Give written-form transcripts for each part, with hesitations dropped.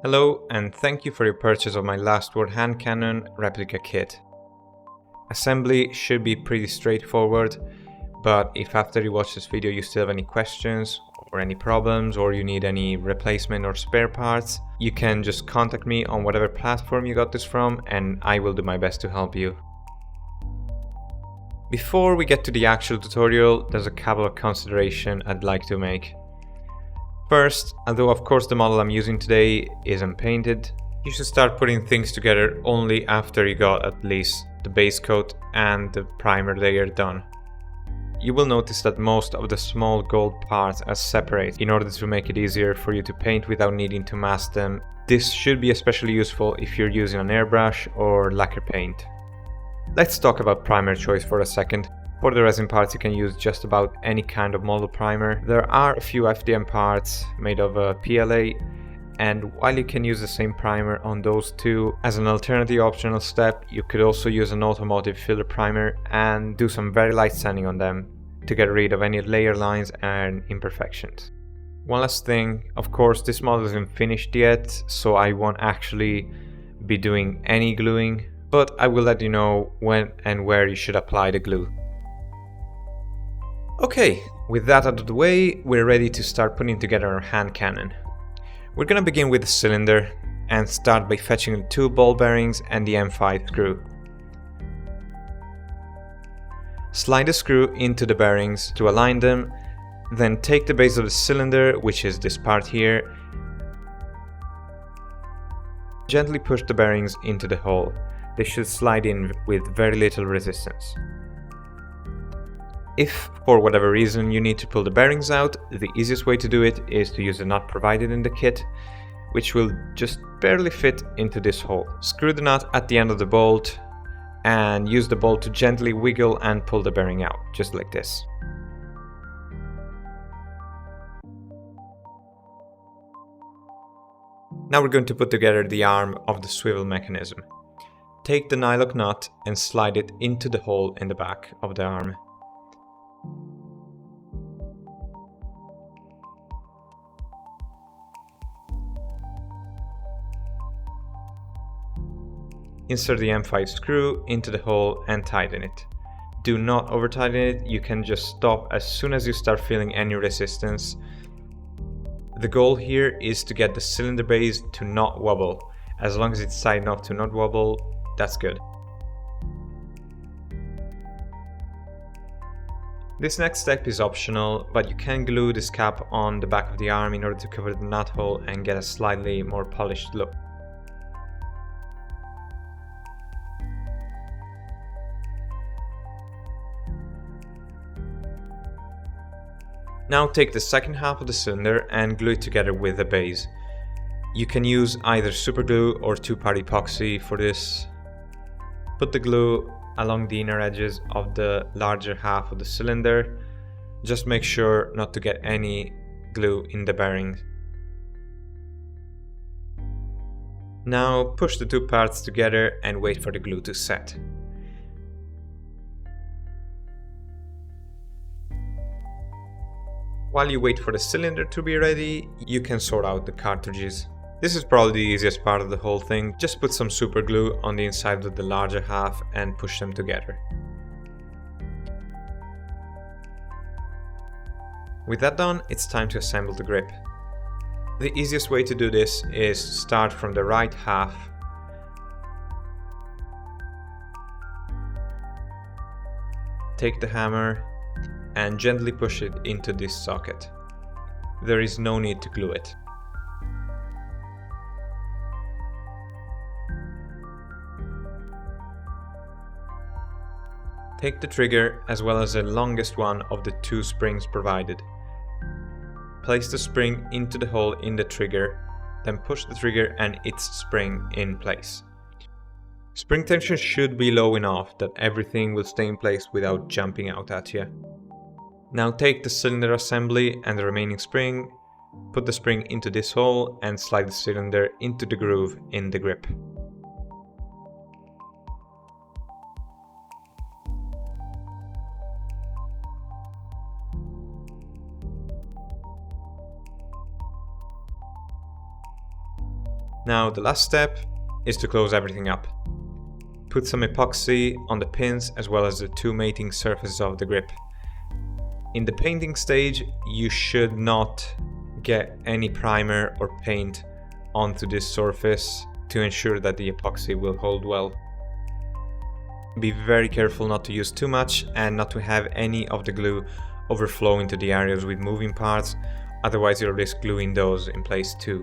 Hello, and thank you for your purchase of my Last Word hand cannon replica kit. Assembly should be pretty straightforward, but if after you watch this video you still have any questions or any problems or you need any replacement or spare parts, you can just contact me on whatever platform you got this from and I will do my best to help you. Before we get to the actual tutorial, there's a couple of considerations I'd like to make. First, although of course the model I'm using today is unpainted, you should start putting things together only after you got at least the base coat and the primer layer done. You will notice that most of the small gold parts are separate in order to make it easier for you to paint without needing to mask them. This should be especially useful if you're using an airbrush or lacquer paint. Let's talk about primer choice for a second. For the resin parts you can use just about any kind of model primer. There are a few FDM parts made of PLA, and while you can use the same primer on those two, as an alternative optional step you could also use an automotive filler primer and do some very light sanding on them to get rid of any layer lines and imperfections. One last thing, of course this model isn't finished yet, so I won't actually be doing any gluing, but I will let you know when and where you should apply the glue. Okay, with that out of the way, we're ready to start putting together our hand cannon. We're gonna begin with the cylinder and start by fetching the two ball bearings and the M5 screw. Slide the screw into the bearings to align them, then take the base of the cylinder, which is this part here, gently push the bearings into the hole. They should slide in with very little resistance. If, for whatever reason, you need to pull the bearings out, the easiest way to do it is to use a nut provided in the kit, which will just barely fit into this hole. Screw the nut at the end of the bolt and use the bolt to gently wiggle and pull the bearing out, just like this. Now we're going to put together the arm of the swivel mechanism. Take the nylock nut and slide it into the hole in the back of the arm. Insert the M5 screw into the hole and tighten it. Do not over tighten it, you can just stop as soon as you start feeling any resistance. The goal here is to get the cylinder base to not wobble. As long as it's tight enough to not wobble, that's good. This next step is optional, but you can glue this cap on the back of the arm in order to cover the nut hole and get a slightly more polished look. Now take the second half of the cylinder and glue it together with the base. You can use either super glue or two-part epoxy for this. Put the glue along the inner edges of the larger half of the cylinder. Just make sure not to get any glue in the bearings. Now push the two parts together and wait for the glue to set. While you wait for the cylinder to be ready, you can sort out the cartridges. This is probably the easiest part of the whole thing. Just put some super glue on the inside of the larger half and push them together. With that done, it's time to assemble the grip. The easiest way to do this is start from the right half. Take the hammer and gently push it into this socket. There is no need to glue it. Take the trigger as well as the longest one of the two springs provided. Place the spring into the hole in the trigger, then push the trigger and its spring in place. Spring tension should be low enough that everything will stay in place without jumping out at you. Now take the cylinder assembly and the remaining spring, put the spring into this hole and slide the cylinder into the groove in the grip. Now the last step is to close everything up. Put some epoxy on the pins as well as the two mating surfaces of the grip. In the painting stage, you should not get any primer or paint onto this surface to ensure that the epoxy will hold well. Be very careful not to use too much and not to have any of the glue overflow into the areas with moving parts, otherwise you'll risk gluing those in place too.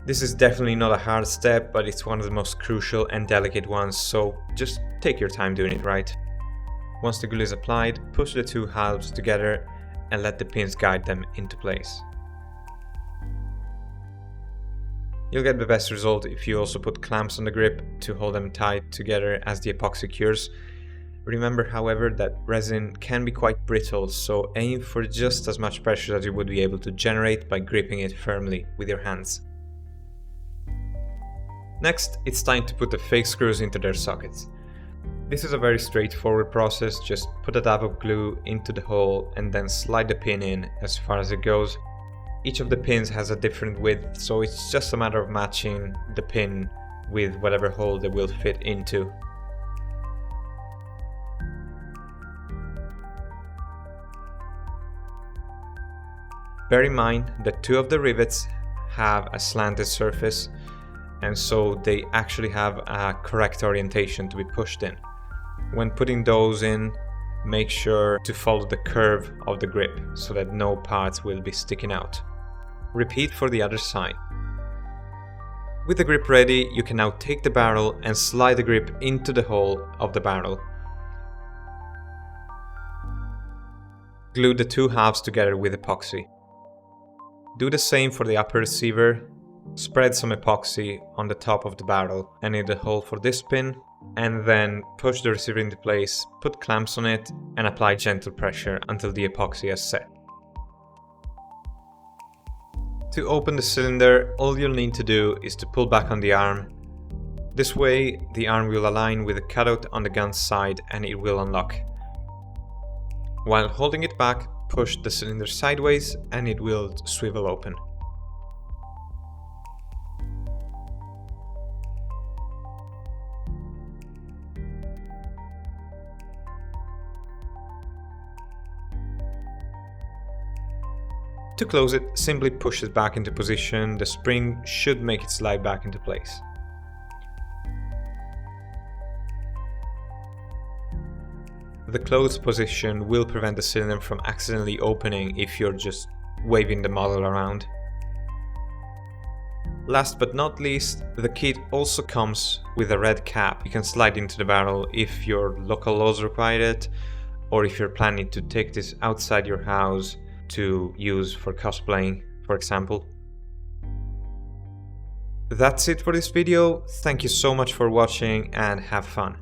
This is definitely not a hard step, but it's one of the most crucial and delicate ones, so just take your time doing it right. Once the glue is applied, push the two halves together and let the pins guide them into place. You'll get the best result if you also put clamps on the grip to hold them tight together as the epoxy cures. Remember, however, that resin can be quite brittle, so aim for just as much pressure as you would be able to generate by gripping it firmly with your hands. Next, it's time to put the fake screws into their sockets. This is a very straightforward process. Just put a dab of glue into the hole and then slide the pin in as far as it goes. Each of the pins has a different width, so it's just a matter of matching the pin with whatever hole they will fit into. Bear in mind that two of the rivets have a slanted surface, and so they actually have a correct orientation to be pushed in. When putting those in, make sure to follow the curve of the grip so that no parts will be sticking out. Repeat for the other side. With the grip ready, you can now take the barrel and slide the grip into the hole of the barrel. Glue the two halves together with epoxy. Do the same for the upper receiver. Spread some epoxy on the top of the barrel and in the hole for this pin, and then push the receiver into place, put clamps on it and apply gentle pressure until the epoxy has set. To open the cylinder, all you'll need to do is to pull back on the arm. This way the arm will align with the cutout on the gun's side and it will unlock. While holding it back, push the cylinder sideways and it will swivel open. To close it, simply push it back into position. The spring should make it slide back into place. The closed position will prevent the cylinder from accidentally opening if you're just waving the model around. Last but not least, the kit also comes with a red cap you can slide into the barrel if your local laws require it, or if you're planning to take this outside your house to use for cosplaying, for example. That's it for this video. Thank you so much for watching and have fun.